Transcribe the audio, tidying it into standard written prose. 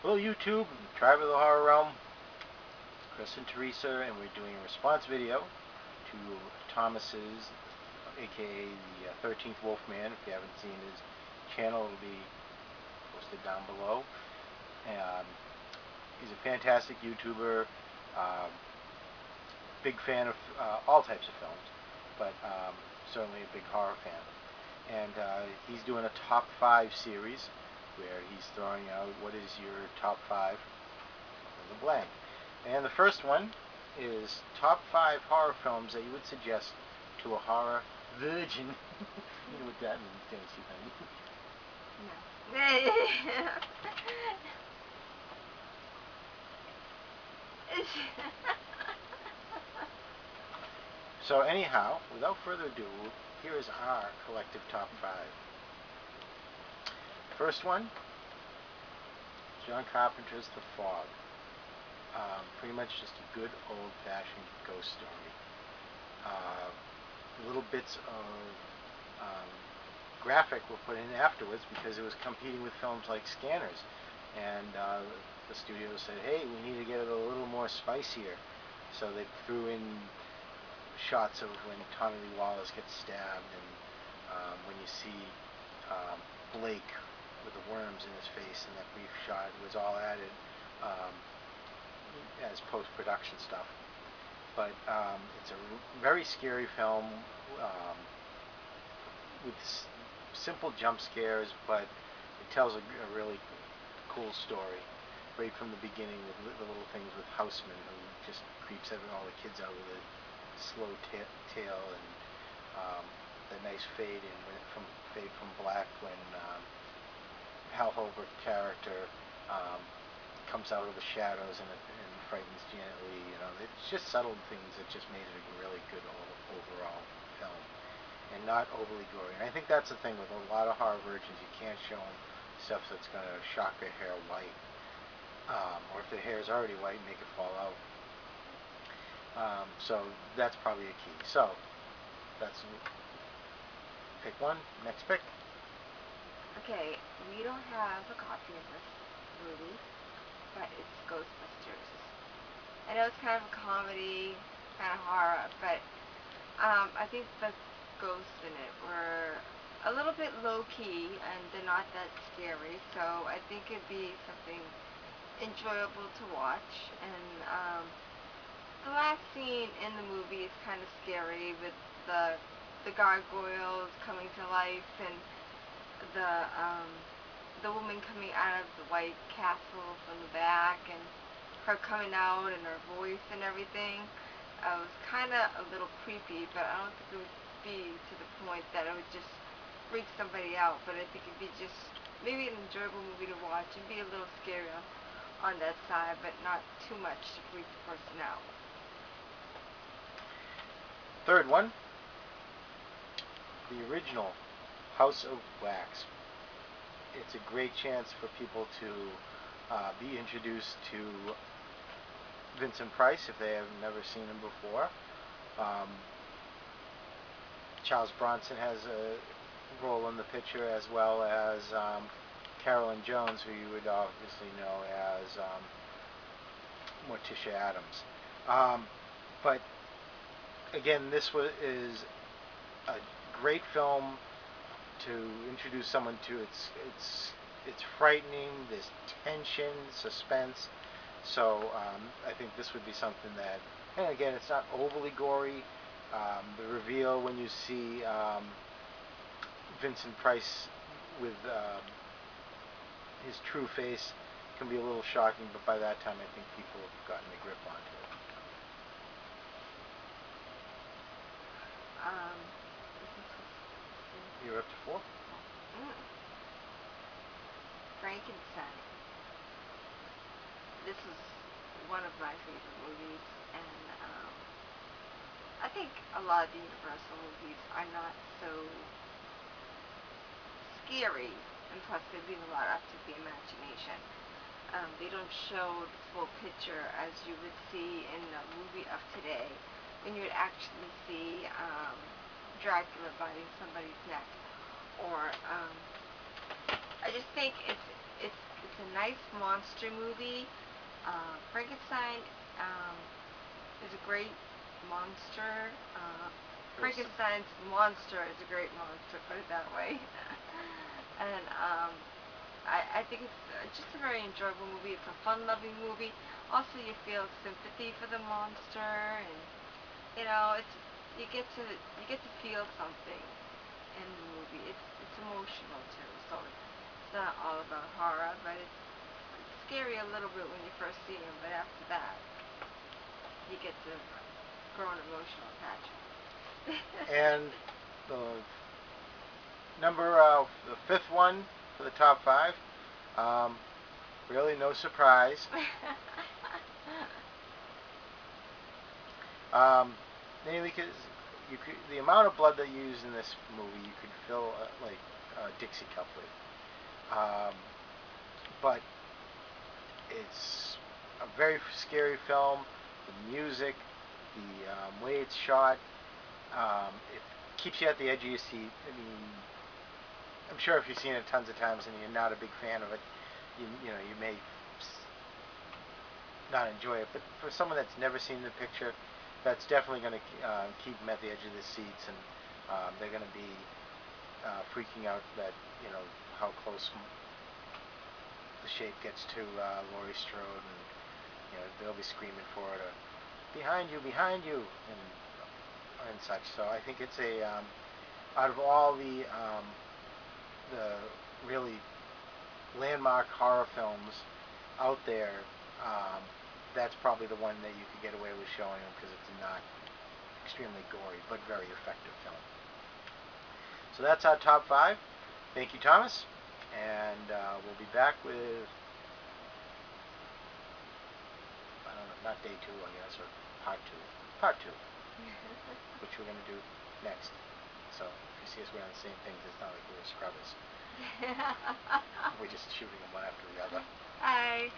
Hello YouTube, Tribe of the Horror Realm, Chris and Teresa, and we're doing a response video to Thomas's, aka the 13th Wolfman. If you haven't seen his channel, it'll be posted down below. He's a fantastic YouTuber, big fan of all types of films, but certainly a big horror fan. And he's doing a top 5 series where he's throwing out what is your top 5 in the blank. And the first one is top 5 horror films that you would suggest to a horror virgin. You know what that means, don't you, honey? No. So anyhow, without further ado, here is our collective top 5. First one, John Carpenter's The Fog. Pretty much just a good old-fashioned ghost story. Little bits of graphic were put in afterwards because it was competing with films like Scanners, and the studio said, hey, we need to get it a little more spicier, so they threw in shots of when Tommy Lee Wallace gets stabbed, and when you see Blake with the worms in his face in that brief shot. It was all added as post-production stuff. But it's a very scary film with simple jump scares, but it tells a really cool story right from the beginning with the little things with Houseman, who just creeps all the kids out with a slow tail, and the nice fade from black when Hal Holbrook character comes out of the shadows and frightens Janet Leigh. You know, it's just subtle things that just made it a really good overall film, and not overly gory. And I think that's the thing with a lot of horror virgins. You can't show them stuff that's going to shock their hair white, or if their hair is already white, make it fall out. So that's probably a key. So that's pick one. Next pick. Okay, we don't have a copy of this movie, but it's Ghostbusters. I know it's kind of a comedy, kind of horror, but I think the ghosts in it were a little bit low-key, and they're not that scary, so I think it'd be something enjoyable to watch. And the last scene in the movie is kind of scary, with the gargoyles coming to life, and the woman coming out of the White Castle from the back, and her coming out and her voice and everything. It was kind of a little creepy, but I don't think it would be to the point that it would just freak somebody out. But I think it'd be just maybe an enjoyable movie to watch and be a little scary on that side, but not too much to freak the person out. Third one, the original House of Wax. It's a great chance for people to be introduced to Vincent Price if they have never seen him before. Charles Bronson has a role in the picture, as well as Carolyn Jones, who you would obviously know as Morticia Adams. But again, this is a great film to introduce someone to. It's frightening. There's tension, suspense. So I think this would be something that, and again, it's not overly gory. The reveal when you see Vincent Price with his true face can be a little shocking, but by that time I think people have gotten a grip onto it. You're up to 4? Frankenstein. This is one of my favorite movies, and I think a lot of the Universal movies are not so scary, and plus they leave a lot up to the imagination. They don't show the full picture as you would see in a movie of today, when you would actually see Dracula biting somebody's neck, or I just think it's a nice monster movie. Frankenstein is a great monster. Frankenstein's monster is a great monster, put it that way. And I think it's just a very enjoyable movie. It's a fun-loving movie. Also, you feel sympathy for the monster, and it's you get to feel something in the movie. It's emotional too, so it's not all about horror, but it's scary a little bit when you first see him, but after that, you get to grow an emotional attachment. And the the fifth one for the top five. Um, really, no surprise. Um, Mainly because the amount of blood they use in this movie, you could fill like a Dixie cup with. Um, but it's a very scary film. The music, the way it's shot, it keeps you at the edge of your seat. I mean, I'm sure if you've seen it tons of times and you're not a big fan of it, you may not enjoy it. But for someone that's never seen the picture, that's definitely going to keep them at the edge of the seats, and they're going to be freaking out that how close the shape gets to Laurie Strode, and they'll be screaming for it, or behind you, and such. So I think it's a out of all the really landmark horror films out there, that's probably the one that you could get away with showing them because it's not extremely gory but very effective film. So that's our top five. Thank you, Thomas, and we'll be back with I don't know, not day two, I guess, or part two, which we're going to do next. So if you see us wearing the same things, it's not like we're scrubbers. We're just shooting them one after the other. Hi.